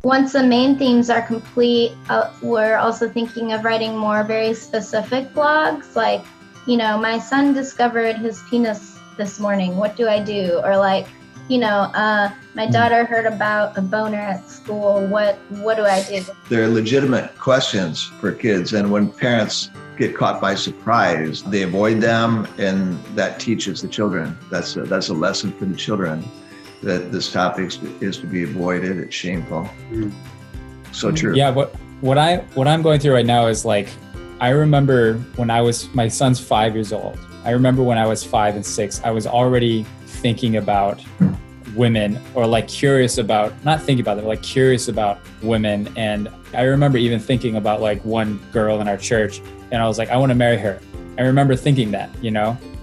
Once the main themes are complete, we're also thinking of writing more very specific blogs, like, my son discovered his penis this morning. What do I do? Or like, my daughter heard about a boner at school. What do I do? They're legitimate questions for kids. And when parents get caught by surprise, they avoid them, and that teaches the children. That's a lesson for the children, that this topic is to be avoided. It's shameful. So true. Yeah, what I'm going through right now is like, I remember when my son's 5 years old. I remember when I was 5 and 6, I was already thinking about women, or like curious about, not thinking about them, like curious about women. And I remember even thinking about like one girl in our church, and I was like, I want to marry her. I remember thinking that,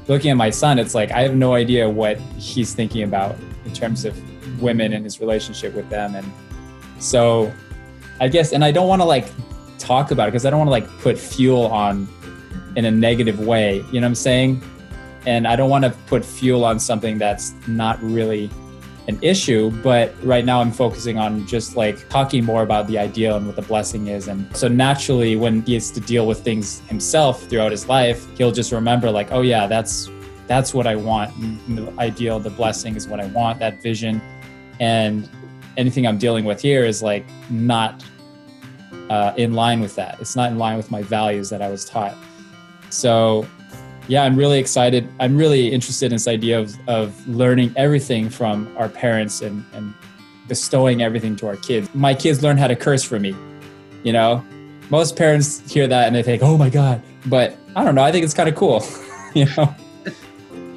looking at my son, it's like, I have no idea what he's thinking about in terms of women and his relationship with them. And so I guess, and I don't want to like talk about it because I don't want to like put fuel on in a negative way, you know what I'm saying? And I don't want to put fuel on something that's not really an issue, but right now I'm focusing on just like talking more about the ideal and what the blessing is. And so naturally, when he has to deal with things himself throughout his life, he'll just remember like, oh yeah, that's what I want. And the ideal, the blessing is what I want, that vision. And anything I'm dealing with here is like not in line with that. It's not in line with my values that I was taught. So yeah, I'm really excited. I'm really interested in this idea of learning everything from our parents and bestowing everything to our kids. My kids learn how to curse from me, Most parents hear that and they think, oh my God. But I don't know, I think it's kind of cool,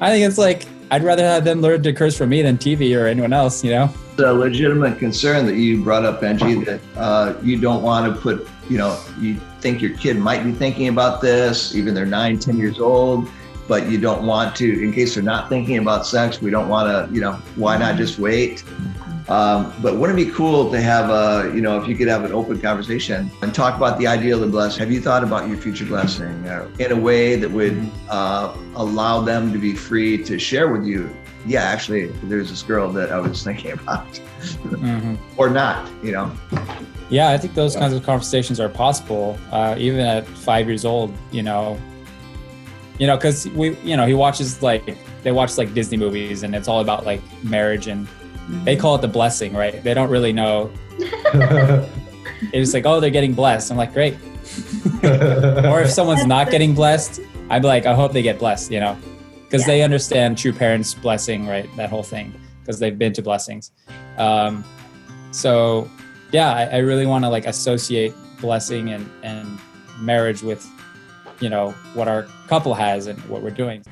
I think it's like, I'd rather have them learn to curse from me than TV or anyone else, It's a legitimate concern that you brought up, Benji, that you don't want to put, you think your kid might be thinking about this, even they're 9, 10 years old, but you don't want to, in case they're not thinking about sex, we don't want to, why not just wait? But wouldn't it be cool to have if you could have an open conversation and talk about the ideal of the blessing? Have you thought about your future blessing in a way that would allow them to be free to share with you? Yeah, actually, there's this girl that I was thinking about, or not, Yeah, I think those kinds of conversations are possible, even at 5 years old, because he watches they watch like Disney movies, and it's all about like marriage, and they call it the blessing, right? They don't really know. It's like, oh, they're getting blessed. I'm like, great. Or if someone's not getting blessed, I'd be like, I hope they get blessed, because they understand true parents' blessing, right? That whole thing, because they've been to blessings. So yeah, I really want to like associate blessing and marriage with, what our couple has and what we're doing.